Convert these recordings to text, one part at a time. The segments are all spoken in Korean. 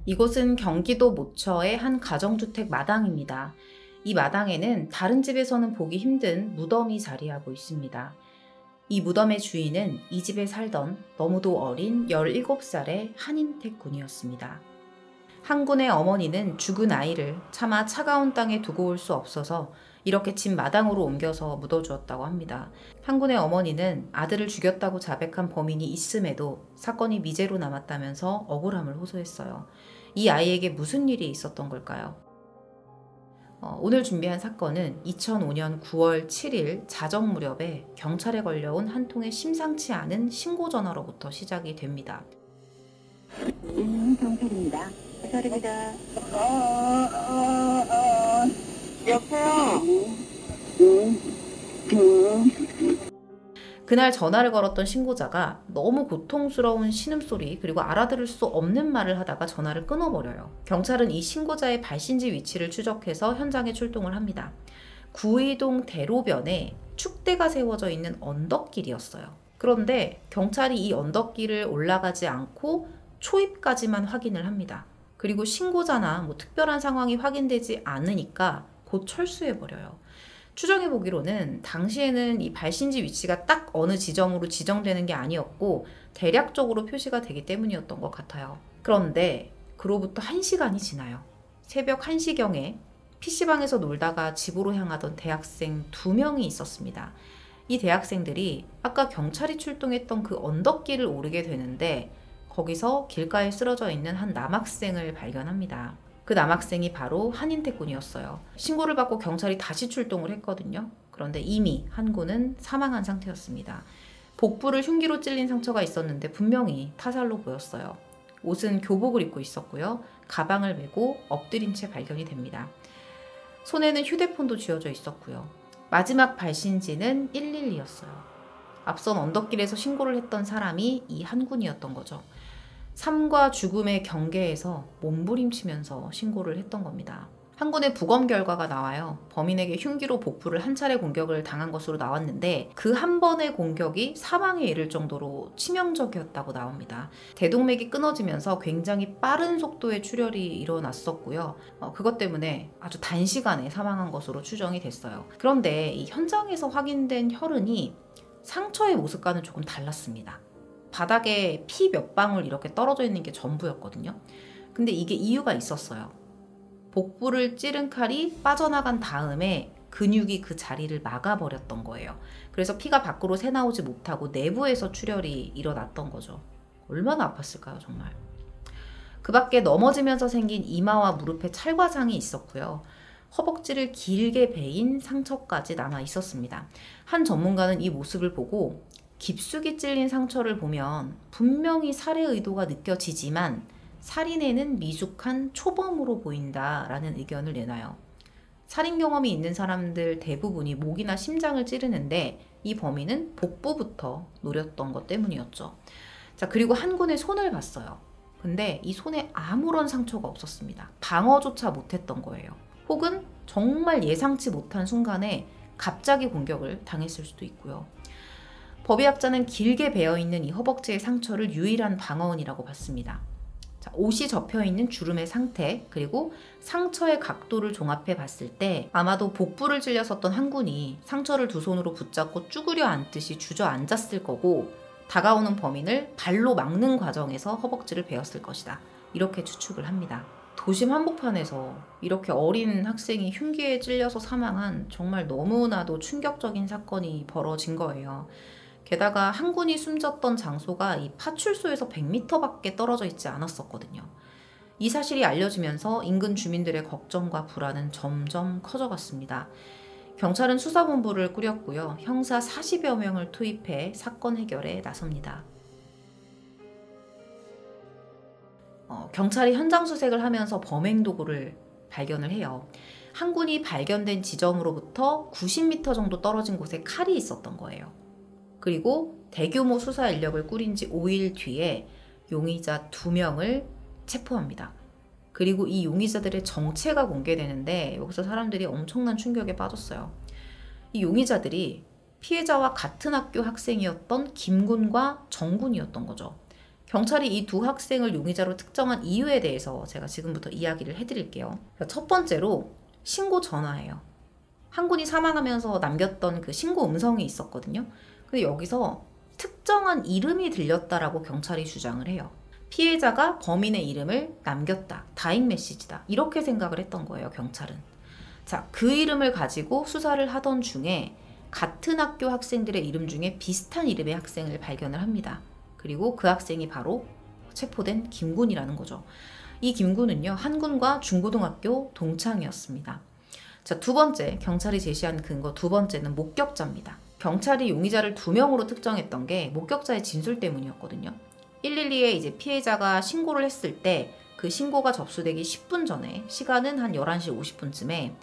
이곳은 경기도 모처의 한 가정주택 마당입니다. 이 마당에는 다른 집에서는 보기 힘든 무덤이 자리하고 있습니다. 이 무덤의 주인은 이 집에 살던 너무도 어린 17살의 한인택 군이었습니다. 한 군의 어머니는 죽은 아이를 차마 차가운 땅에 두고 올 수 없어서 이렇게 집 마당으로 옮겨서 묻어주었다고 합니다. 한 군의 어머니는 아들을 죽였다고 자백한 범인이 있음에도 사건이 미제로 남았다면서 억울함을 호소했어요. 이 아이에게 무슨 일이 있었던 걸까요? 오늘 준비한 사건은 2005년 9월 7일 자정 무렵에 경찰에 걸려온 한 통의 심상치 않은 신고 전화로부터 시작이 됩니다. 경찰입니다. 경찰입니다. 여보세요? 그날 전화를 걸었던 신고자가 너무 고통스러운 신음소리 그리고 알아들을 수 없는 말을 하다가 전화를 끊어버려요. 경찰은 이 신고자의 발신지 위치를 추적해서 현장에 출동을 합니다. 구의동 대로변에 축대가 세워져 있는 언덕길이었어요. 그런데 경찰이 이 언덕길을 올라가지 않고 초입까지만 확인을 합니다. 그리고 신고자나 특별한 상황이 확인되지 않으니까 곧 철수해버려요. 추정해보기로는 당시에는 이 발신지 위치가 딱 어느 지점으로 지정되는 게 아니었고 대략적으로 표시가 되기 때문이었던 것 같아요. 그런데 그로부터 1시간이 지나요. 새벽 1시경에 PC방에서 놀다가 집으로 향하던 대학생 2명이 있었습니다. 이 대학생들이 아까 경찰이 출동했던 그 언덕길을 오르게 되는데 거기서 길가에 쓰러져 있는 한 남학생을 발견합니다. 그 남학생이 바로 한인택 군이었어요. 신고를 받고 경찰이 다시 출동을 했거든요. 그런데 이미 한 군은 사망한 상태였습니다. 복부를 흉기로 찔린 상처가 있었는데 분명히 타살로 보였어요. 옷은 교복을 입고 있었고요. 가방을 메고 엎드린 채 발견이 됩니다. 손에는 휴대폰도 쥐어져 있었고요. 마지막 발신지는 112였어요. 앞선 언덕길에서 신고를 했던 사람이 이 한 군이었던 거죠. 삶과 죽음의 경계에서 몸부림치면서 신고를 했던 겁니다. 한 군의 부검 결과가 나와요. 범인에게 흉기로 복부를 한 차례 공격을 당한 것으로 나왔는데 그 한 번의 공격이 사망에 이를 정도로 치명적이었다고 나옵니다. 대동맥이 끊어지면서 굉장히 빠른 속도의 출혈이 일어났었고요. 그것 때문에 아주 단시간에 사망한 것으로 추정이 됐어요. 그런데 이 현장에서 확인된 혈흔이 상처의 모습과는 조금 달랐습니다. 바닥에 피 몇 방울 이렇게 떨어져 있는 게 전부였거든요. 근데 이게 이유가 있었어요. 복부를 찌른 칼이 빠져나간 다음에 근육이 그 자리를 막아버렸던 거예요. 그래서 피가 밖으로 새나오지 못하고 내부에서 출혈이 일어났던 거죠. 얼마나 아팠을까요, 정말. 그 밖에 넘어지면서 생긴 이마와 무릎에 찰과상이 있었고요. 허벅지를 길게 베인 상처까지 남아 있었습니다. 한 전문가는 이 모습을 보고 깊숙이 찔린 상처를 보면 분명히 살해 의도가 느껴지지만 살인에는 미숙한 초범으로 보인다라는 의견을 내놔요. 살인 경험이 있는 사람들 대부분이 목이나 심장을 찌르는데 이 범인은 복부부터 노렸던 것 때문이었죠. 자, 그리고 한 군의 손을 봤어요. 근데 이 손에 아무런 상처가 없었습니다. 방어조차 못했던 거예요. 혹은 정말 예상치 못한 순간에 갑자기 공격을 당했을 수도 있고요. 법의학자는 길게 베어있는 이 허벅지의 상처를 유일한 방어원이라고 봤습니다. 자, 옷이 접혀있는 주름의 상태 그리고 상처의 각도를 종합해 봤을 때 아마도 복부를 찔렸었던 한 군이 상처를 두 손으로 붙잡고 쭈그려 앉듯이 주저앉았을 거고 다가오는 범인을 발로 막는 과정에서 허벅지를 베었을 것이다. 이렇게 추측을 합니다. 도심 한복판에서 이렇게 어린 학생이 흉기에 찔려서 사망한 정말 너무나도 충격적인 사건이 벌어진 거예요. 게다가 한 군이 숨졌던 장소가 이 파출소에서 100m밖에 떨어져 있지 않았었거든요. 이 사실이 알려지면서 인근 주민들의 걱정과 불안은 점점 커져갔습니다. 경찰은 수사본부를 꾸렸고요. 형사 40여 명을 투입해 사건 해결에 나섭니다. 경찰이 현장 수색을 하면서 범행 도구를 발견을 해요. 한 군이 발견된 지점으로부터 90m 정도 떨어진 곳에 칼이 있었던 거예요. 그리고 대규모 수사 인력을 꾸린 지 5일 뒤에 용의자 2명을 체포합니다. 그리고 이 용의자들의 정체가 공개되는데 여기서 사람들이 엄청난 충격에 빠졌어요. 이 용의자들이 피해자와 같은 학교 학생이었던 김군과 정군이었던 거죠. 경찰이 이 두 학생을 용의자로 특정한 이유에 대해서 제가 지금부터 이야기를 해드릴게요. 첫 번째로 신고 전화예요. 한 군이 사망하면서 남겼던 그 신고 음성이 있었거든요. 근데 여기서 특정한 이름이 들렸다라고 경찰이 주장을 해요. 피해자가 범인의 이름을 남겼다. 다잉 메시지다. 이렇게 생각을 했던 거예요, 경찰은. 자, 그 이름을 가지고 수사를 하던 중에 같은 학교 학생들의 이름 중에 비슷한 이름의 학생을 발견을 합니다. 그리고 그 학생이 바로 체포된 김군이라는 거죠. 이 김군은요, 한 군과 중고등학교 동창이었습니다. 자, 두 번째, 경찰이 제시한 근거 두 번째는 목격자입니다. 경찰이 용의자를 2명으로 특정했던 게 목격자의 진술 때문이었거든요. 112에 이제 피해자가 신고를 했을 때 그 신고가 접수되기 10분 전에, 시간은 한 11시 50분쯤에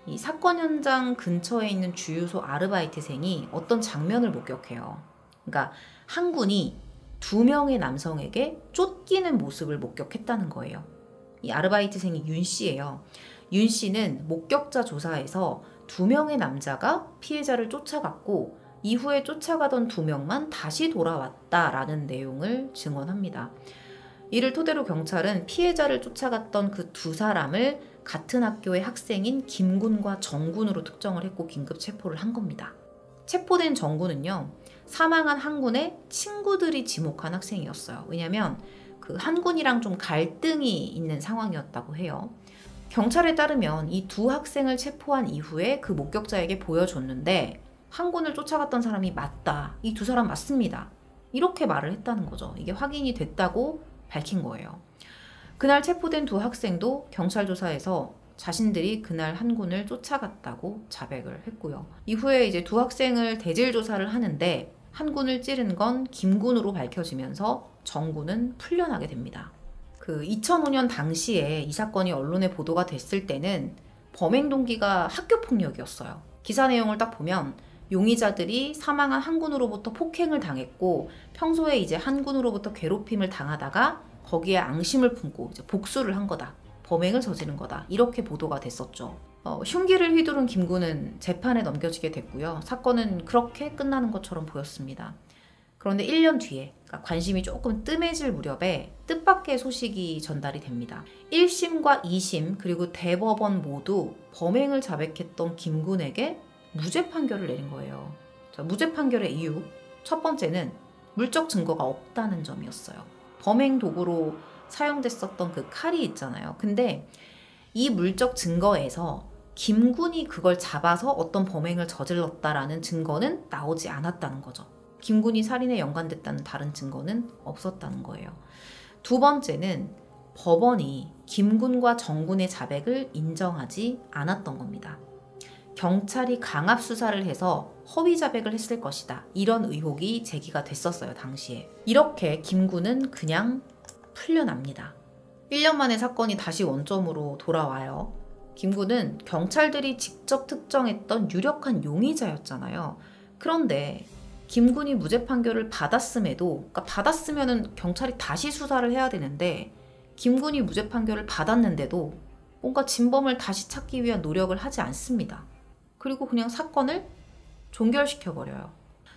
이 사건 현장 근처에 있는 주유소 아르바이트생이 어떤 장면을 목격해요. 그러니까 한 군이 2명의 남성에게 쫓기는 모습을 목격했다는 거예요. 이 아르바이트생이 윤 씨예요. 윤 씨는 목격자 조사에서 2명의 남자가 피해자를 쫓아갔고 이후에 쫓아가던 2명만 다시 돌아왔다라는 내용을 증언합니다. 이를 토대로 경찰은 피해자를 쫓아갔던 그 두 사람을 같은 학교의 학생인 김군과 정군으로 특정을 했고 긴급 체포를 한 겁니다. 체포된 정군은요, 사망한 한군의 친구들이 지목한 학생이었어요. 왜냐면 그 한군이랑 좀 갈등이 있는 상황이었다고 해요. 경찰에 따르면 이 두 학생을 체포한 이후에 그 목격자에게 보여줬는데 한군을 쫓아갔던 사람이 맞다. 이 두 사람 맞습니다. 이렇게 말을 했다는 거죠. 이게 확인이 됐다고 밝힌 거예요. 그날 체포된 두 학생도 경찰 조사에서 자신들이 그날 한군을 쫓아갔다고 자백을 했고요. 이후에 이제 두 학생을 대질 조사를 하는데 한군을 찌른 건 김군으로 밝혀지면서 정군은 풀려나게 됩니다. 그 2005년 당시에 이 사건이 언론에 보도가 됐을 때는 범행 동기가 학교 폭력이었어요. 기사 내용을 딱 보면 용의자들이 사망한 한군으로부터 폭행을 당했고 평소에 이제 한군으로부터 괴롭힘을 당하다가 거기에 앙심을 품고 이제 복수를 한 거다. 범행을 저지른 거다. 이렇게 보도가 됐었죠. 흉기를 휘두른 김군은 재판에 넘겨지게 됐고요. 사건은 그렇게 끝나는 것처럼 보였습니다. 그런데 1년 뒤에, 그러니까 관심이 조금 뜸해질 무렵에 뜻밖의 소식이 전달이 됩니다. 1심과 2심 그리고 대법원 모두 범행을 자백했던 김군에게 무죄 판결을 내린 거예요. 자, 무죄 판결의 이유 첫 번째는 물적 증거가 없다는 점이었어요. 범행 도구로 사용됐었던 그 칼이 있잖아요. 근데 이 물적 증거에서 김군이 그걸 잡아서 어떤 범행을 저질렀다라는 증거는 나오지 않았다는 거죠. 김군이 살인에 연관됐다는 다른 증거는 없었다는 거예요. 두 번째는 법원이 김군과 정군의 자백을 인정하지 않았던 겁니다. 경찰이 강압 수사를 해서 허위 자백을 했을 것이다. 이런 의혹이 제기가 됐었어요, 당시에. 이렇게 김군은 그냥 풀려납니다. 1년 만에 사건이 다시 원점으로 돌아와요. 김군은 경찰들이 직접 특정했던 유력한 용의자였잖아요. 그런데 김군이 무죄 판결을 받았음에도, 그러니까 받았으면은 경찰이 다시 수사를 해야 되는데 김군이 무죄 판결을 받았는데도 뭔가 진범을 다시 찾기 위한 노력을 하지 않습니다. 그리고 그냥 사건을 종결시켜버려요.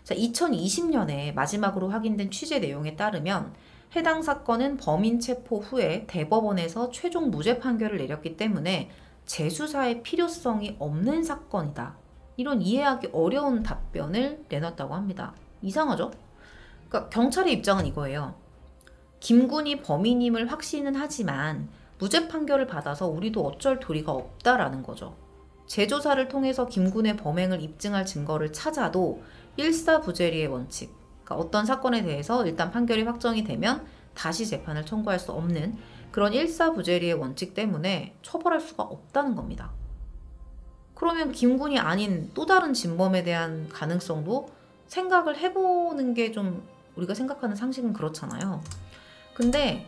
자, 2020년에 마지막으로 확인된 취재 내용에 따르면 해당 사건은 범인 체포 후에 대법원에서 최종 무죄 판결을 내렸기 때문에 재수사의 필요성이 없는 사건이다. 이런 이해하기 어려운 답변을 내놨다고 합니다. 이상하죠? 그러니까 경찰의 입장은 이거예요. 김군이 범인임을 확신은 하지만 무죄 판결을 받아서 우리도 어쩔 도리가 없다라는 거죠. 재조사를 통해서 김군의 범행을 입증할 증거를 찾아도 일사부재리의 원칙, 그러니까 어떤 사건에 대해서 일단 판결이 확정이 되면 다시 재판을 청구할 수 없는 그런 일사부재리의 원칙 때문에 처벌할 수가 없다는 겁니다. 그러면 김군이 아닌 또 다른 진범에 대한 가능성도 생각을 해보는 게 좀 우리가 생각하는 상식은 그렇잖아요. 근데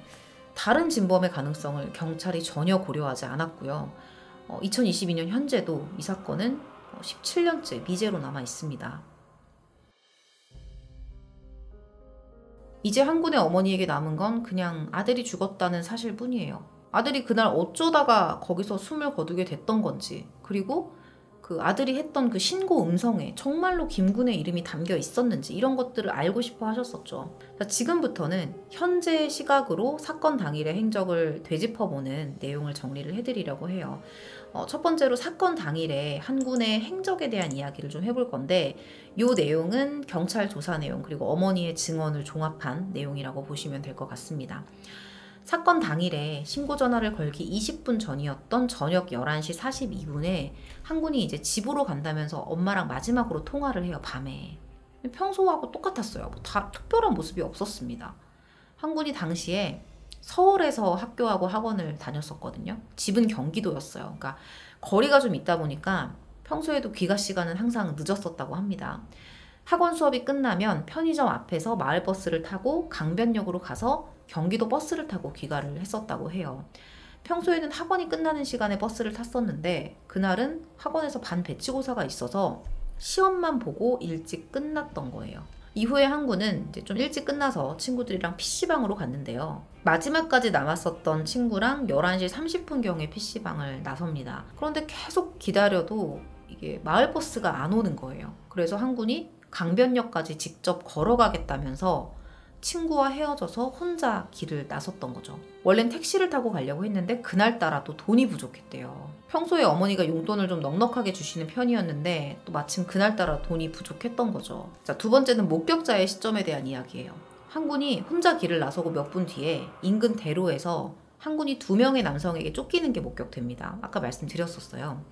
다른 진범의 가능성을 경찰이 전혀 고려하지 않았고요. 2022년 현재도 이 사건은 17년째 미제로 남아 있습니다. 이제 한군의 어머니에게 남은 건 그냥 아들이 죽었다는 사실뿐이에요. 아들이 그날 어쩌다가 거기서 숨을 거두게 됐던 건지, 그리고 그 아들이 했던 그 신고 음성에 정말로 김군의 이름이 담겨 있었는지 이런 것들을 알고 싶어 하셨었죠. 자, 지금부터는 현재 시각으로 사건 당일의 행적을 되짚어보는 내용을 정리를 해드리려고 해요. 첫 번째로 사건 당일에 한군의 행적에 대한 이야기를 좀 해볼 건데 이 내용은 경찰 조사 내용 그리고 어머니의 증언을 종합한 내용이라고 보시면 될 것 같습니다. 사건 당일에 신고 전화를 걸기 20분 전이었던 저녁 11시 42분에 한군이 이제 집으로 간다면서 엄마랑 마지막으로 통화를 해요, 밤에. 평소하고 똑같았어요. 뭐 다 특별한 모습이 없었습니다. 한군이 당시에 서울에서 학교하고 학원을 다녔었거든요. 집은 경기도였어요. 그러니까 거리가 좀 있다 보니까 평소에도 귀가 시간은 항상 늦었었다고 합니다. 학원 수업이 끝나면 편의점 앞에서 마을버스를 타고 강변역으로 가서 경기도 버스를 타고 귀가를 했었다고 해요. 평소에는 학원이 끝나는 시간에 버스를 탔었는데 그날은 학원에서 반 배치고사가 있어서 시험만 보고 일찍 끝났던 거예요. 이후에 한군은 이제 좀 일찍 끝나서 친구들이랑 PC방으로 갔는데요. 마지막까지 남았었던 친구랑 11시 30분경에 PC방을 나섭니다. 그런데 계속 기다려도 이게 마을버스가 안 오는 거예요. 그래서 한군이 강변역까지 직접 걸어가겠다면서 친구와 헤어져서 혼자 길을 나섰던 거죠. 원래는 택시를 타고 가려고 했는데 그날따라 또 돈이 부족했대요. 평소에 어머니가 용돈을 좀 넉넉하게 주시는 편이었는데 또 마침 그날따라 돈이 부족했던 거죠. 자, 두 번째는 목격자의 시점에 대한 이야기예요. 한군이 혼자 길을 나서고 몇 분 뒤에 인근 대로에서 한군이 2명의 남성에게 쫓기는 게 목격됩니다. 아까 말씀드렸었어요.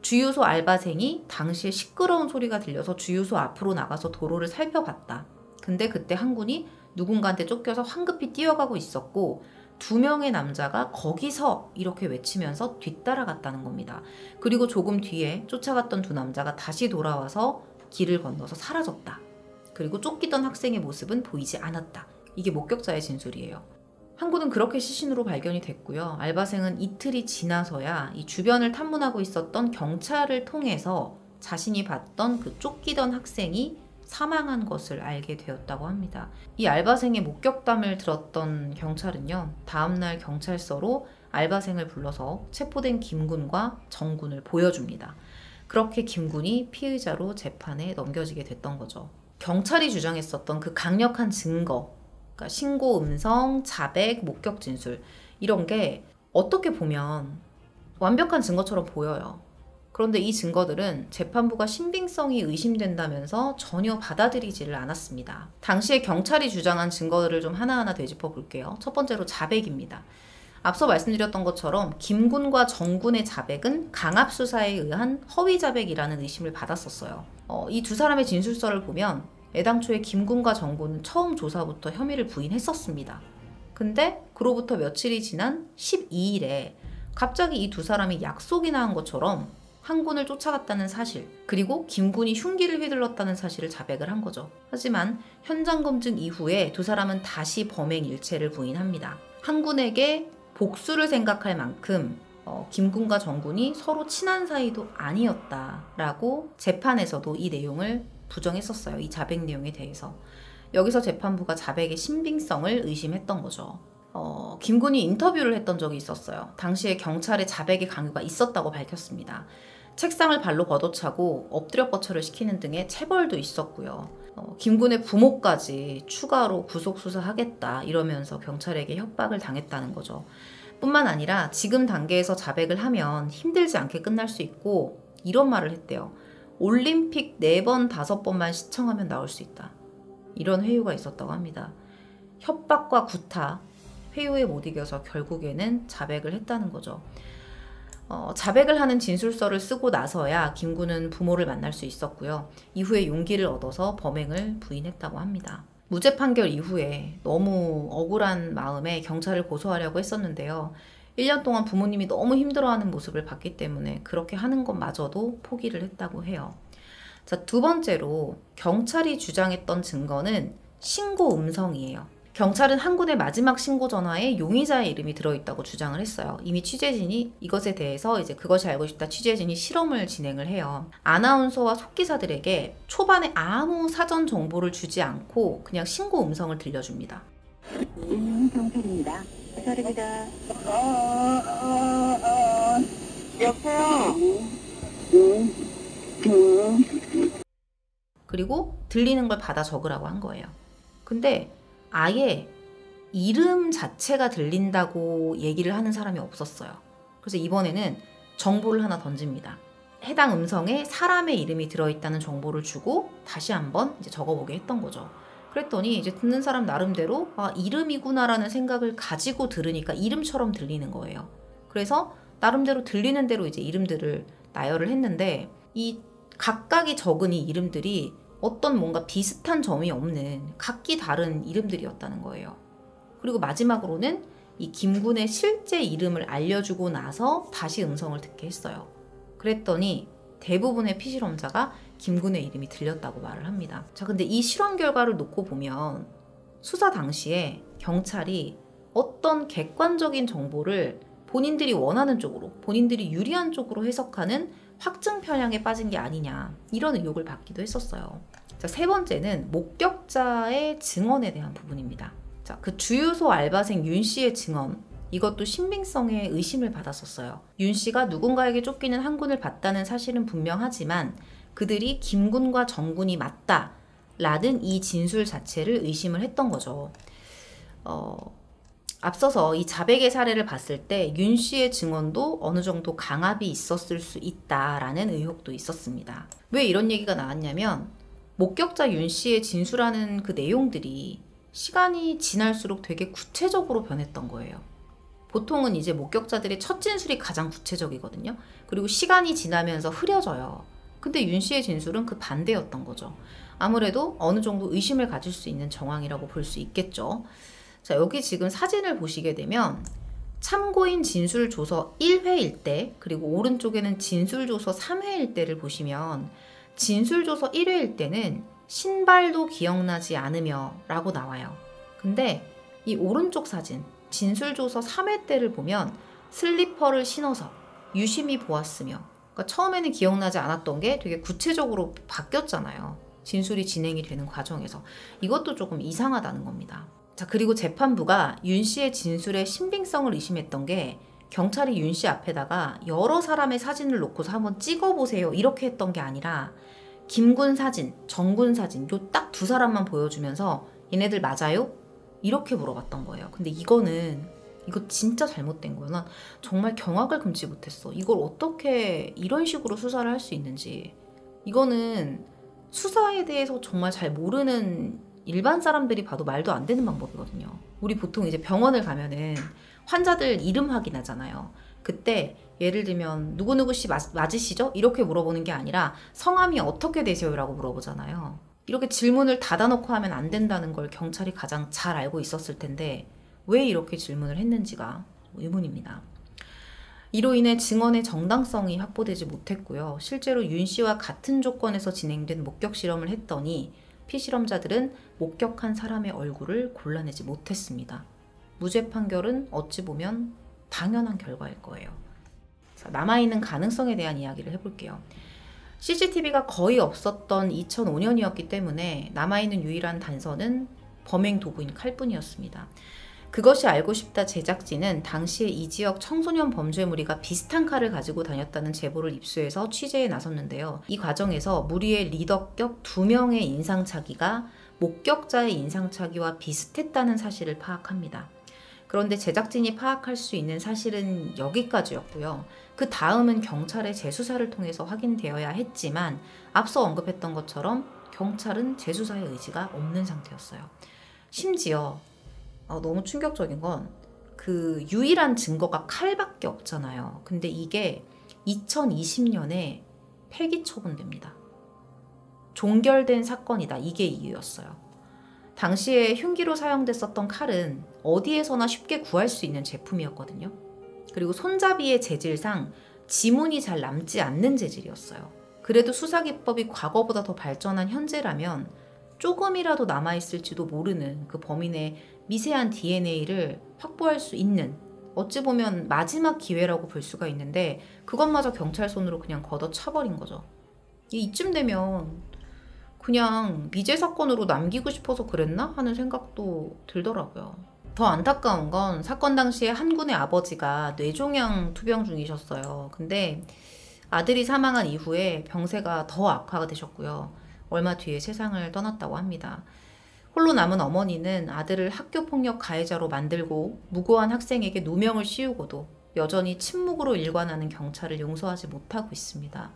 주유소 알바생이 당시에 시끄러운 소리가 들려서 주유소 앞으로 나가서 도로를 살펴봤다. 근데 그때 한군이 누군가한테 쫓겨서 황급히 뛰어가고 있었고 2명의 남자가 거기서 이렇게 외치면서 뒤따라갔다는 겁니다. 그리고 조금 뒤에 쫓아갔던 2 남자가 다시 돌아와서 길을 건너서 사라졌다. 그리고 쫓기던 학생의 모습은 보이지 않았다. 이게 목격자의 진술이에요. 한군은 그렇게 시신으로 발견이 됐고요. 알바생은 이틀이 지나서야 이 주변을 탐문하고 있었던 경찰을 통해서 자신이 봤던 그 쫓기던 학생이 사망한 것을 알게 되었다고 합니다. 이 알바생의 목격담을 들었던 경찰은요, 다음날 경찰서로 알바생을 불러서 체포된 김군과 정군을 보여줍니다. 그렇게 김군이 피의자로 재판에 넘겨지게 됐던 거죠. 경찰이 주장했었던 그 강력한 증거, 그러니까 신고 음성, 자백, 목격 진술 이런 게 어떻게 보면 완벽한 증거처럼 보여요. 그런데 이 증거들은 재판부가 신빙성이 의심된다면서 전혀 받아들이지를 않았습니다. 당시에 경찰이 주장한 증거들을 좀 하나하나 되짚어 볼게요. 첫 번째로 자백입니다. 앞서 말씀드렸던 것처럼 김군과 정군의 자백은 강압수사에 의한 허위 자백이라는 의심을 받았었어요. 이 2사람의 진술서를 보면 애당초에 김군과 정군은 처음 조사부터 혐의를 부인했었습니다. 근데 그로부터 며칠이 지난 12일에 갑자기 이 2사람이 약속이나 한 것처럼 한군을 쫓아갔다는 사실, 그리고 김군이 흉기를 휘둘렀다는 사실을 자백을 한 거죠. 하지만 현장 검증 이후에 2사람은 다시 범행 일체를 부인합니다. 한군에게 복수를 생각할 만큼 김군과 정군이 서로 친한 사이도 아니었다라고 재판에서도 이 내용을 부정했었어요. 이 자백 내용에 대해서. 여기서 재판부가 자백의 신빙성을 의심했던 거죠. 김군이 인터뷰를 했던 적이 있었어요. 당시에 경찰의 자백의 강요가 있었다고 밝혔습니다. 책상을 발로 걷어차고 엎드려 뻗쳐를 시키는 등의 체벌도 있었고요. 김군의 부모까지 추가로 구속 수사하겠다 이러면서 경찰에게 협박을 당했다는 거죠. 뿐만 아니라 지금 단계에서 자백을 하면 힘들지 않게 끝날 수 있고 이런 말을 했대요. 올림픽 4번, 5번만 시청하면 나올 수 있다. 이런 회유가 있었다고 합니다. 협박과 구타, 회유에 못 이겨서 결국에는 자백을 했다는 거죠. 자백을 하는 진술서를 쓰고 나서야 김군은 부모를 만날 수 있었고요. 이후에 용기를 얻어서 범행을 부인했다고 합니다. 무죄 판결 이후에 너무 억울한 마음에 경찰을 고소하려고 했었는데요. 1년 동안 부모님이 너무 힘들어하는 모습을 봤기 때문에 그렇게 하는 것마저도 포기를 했다고 해요. 자, 2번째로 경찰이 주장했던 증거는 신고 음성이에요. 경찰은 한군의 마지막 신고 전화에 용의자의 이름이 들어있다고 주장을 했어요. 이미 취재진이 이것에 대해서 이제 그것이 알고 싶다 취재진이 실험을 진행을 해요. 아나운서와 속기사들에게 초반에 아무 사전 정보를 주지 않고 그냥 신고 음성을 들려줍니다. 경찰입니다. 경찰입니다. 여보세요? 그리고 들리는 걸 받아 적으라고 한 거예요. 근데 아예 이름 자체가 들린다고 얘기를 하는 사람이 없었어요. 그래서 이번에는 정보를 하나 던집니다. 해당 음성에 사람의 이름이 들어있다는 정보를 주고 다시 한번 이제 적어보게 했던 거죠. 그랬더니 이제 듣는 사람 나름대로 아, 이름이구나라는 생각을 가지고 들으니까 이름처럼 들리는 거예요. 그래서 나름대로 들리는 대로 이제 이름들을 나열을 했는데 이 각각이 적은 이 이름들이 어떤 뭔가 비슷한 점이 없는 각기 다른 이름들이었다는 거예요. 그리고 마지막으로는 이 김군의 실제 이름을 알려주고 나서 다시 음성을 듣게 했어요. 그랬더니 대부분의 피실험자가 김군의 이름이 들렸다고 말을 합니다. 자, 근데 이 실험 결과를 놓고 보면 수사 당시에 경찰이 어떤 객관적인 정보를 본인들이 원하는 쪽으로, 본인들이 유리한 쪽으로 해석하는 확증 편향에 빠진 게 아니냐, 이런 의혹을 받기도 했었어요. 자, 세 번째는 목격자의 증언에 대한 부분입니다. 자, 그 주유소 알바생 윤 씨의 증언, 이것도 신빙성에 의심을 받았었어요. 윤 씨가 누군가에게 쫓기는 한 군을 봤다는 사실은 분명하지만 그들이 김군과 정군이 맞다라는 이 진술 자체를 의심을 했던 거죠. 앞서서 이 자백의 사례를 봤을 때 윤 씨의 증언도 어느 정도 강압이 있었을 수 있다라는 의혹도 있었습니다. 왜 이런 얘기가 나왔냐면 목격자 윤 씨의 진술하는 그 내용들이 시간이 지날수록 되게 구체적으로 변했던 거예요. 보통은 이제 목격자들의 첫 진술이 가장 구체적이거든요. 그리고 시간이 지나면서 흐려져요. 근데 윤 씨의 진술은 그 반대였던 거죠. 아무래도 어느 정도 의심을 가질 수 있는 정황이라고 볼 수 있겠죠. 자, 여기 지금 사진을 보시게 되면 참고인 진술조서 1회일 때, 그리고 오른쪽에는 진술조서 3회일 때를 보시면 진술조서 1회일 때는 신발도 기억나지 않으며 라고 나와요. 근데 이 오른쪽 사진 진술조서 3회 때를 보면 슬리퍼를 신어서 유심히 보았으며, 그러니까 처음에는 기억나지 않았던 게 되게 구체적으로 바뀌었잖아요. 진술이 진행이 되는 과정에서. 이것도 조금 이상하다는 겁니다. 자, 그리고 재판부가 윤 씨의 진술의 신빙성을 의심했던 게 경찰이 윤 씨 앞에다가 여러 사람의 사진을 놓고서 한번 찍어보세요 이렇게 했던 게 아니라 김군 사진, 정군 사진 요 딱 두 사람만 보여주면서 얘네들 맞아요? 이렇게 물어봤던 거예요. 근데 이거 진짜 잘못된 거야. 난 정말 경악을 금치 못했어. 이걸 어떻게 이런 식으로 수사를 할 수 있는지. 이거는 수사에 대해서 정말 잘 모르는 일반 사람들이 봐도 말도 안 되는 방법이거든요. 우리 보통 이제 병원을 가면은 환자들 이름 확인하잖아요. 그때 예를 들면 누구누구 씨 맞으시죠? 이렇게 물어보는 게 아니라 성함이 어떻게 되세요? 라고 물어보잖아요. 이렇게 질문을 닫아놓고 하면 안 된다는 걸 경찰이 가장 잘 알고 있었을 텐데 왜 이렇게 질문을 했는지가 의문입니다. 이로 인해 증언의 정당성이 확보되지 못했고요. 실제로 윤 씨와 같은 조건에서 진행된 목격 실험을 했더니 피실험자들은 목격한 사람의 얼굴을 골라내지 못했습니다. 무죄 판결은 어찌 보면 당연한 결과일 거예요. 자, 남아있는 가능성에 대한 이야기를 해볼게요. CCTV가 거의 없었던 2005년이었기 때문에 남아있는 유일한 단서는 범행 도구인 칼뿐이었습니다. 그것이 알고 싶다 제작진은 당시에 이 지역 청소년 범죄 무리가 비슷한 칼을 가지고 다녔다는 제보를 입수해서 취재에 나섰는데요. 이 과정에서 무리의 리더격 2명의 인상착의가 목격자의 인상착의와 비슷했다는 사실을 파악합니다. 그런데 제작진이 파악할 수 있는 사실은 여기까지였고요. 그 다음은 경찰의 재수사를 통해서 확인되어야 했지만 앞서 언급했던 것처럼 경찰은 재수사의 의지가 없는 상태였어요. 심지어 너무 충격적인 건 그 유일한 증거가 칼밖에 없잖아요. 근데 이게 2020년에 폐기 처분됩니다. 종결된 사건이다. 이게 이유였어요. 당시에 흉기로 사용됐었던 칼은 어디에서나 쉽게 구할 수 있는 제품이었거든요. 그리고 손잡이의 재질상 지문이 잘 남지 않는 재질이었어요. 그래도 수사기법이 과거보다 더 발전한 현재라면 조금이라도 남아있을지도 모르는 그 범인의 미세한 DNA를 확보할 수 있는, 어찌 보면 마지막 기회라고 볼 수가 있는데 그것마저 경찰 손으로 그냥 걷어차버린 거죠. 이쯤 되면 그냥 미제 사건으로 남기고 싶어서 그랬나 하는 생각도 들더라고요. 더 안타까운 건 사건 당시에 한 군의 아버지가 뇌종양 투병 중이셨어요. 근데 아들이 사망한 이후에 병세가 더 악화가 되셨고요. 얼마 뒤에 세상을 떠났다고 합니다. 홀로 남은 어머니는 아들을 학교폭력 가해자로 만들고 무고한 학생에게 누명을 씌우고도 여전히 침묵으로 일관하는 경찰을 용서하지 못하고 있습니다.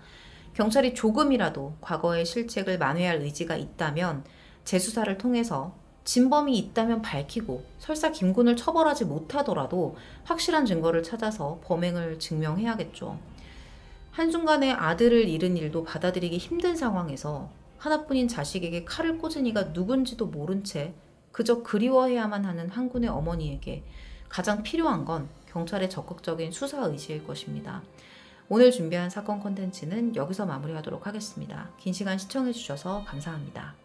경찰이 조금이라도 과거의 실책을 만회할 의지가 있다면 재수사를 통해서 진범이 있다면 밝히고 설사 김군을 처벌하지 못하더라도 확실한 증거를 찾아서 범행을 증명해야겠죠. 한순간에 아들을 잃은 일도 받아들이기 힘든 상황에서 하나뿐인 자식에게 칼을 꽂은 이가 누군지도 모른 채 그저 그리워해야만 하는 한 군의 어머니에게 가장 필요한 건 경찰의 적극적인 수사 의지일 것입니다. 오늘 준비한 사건 콘텐츠는 여기서 마무리하도록 하겠습니다. 긴 시간 시청해주셔서 감사합니다.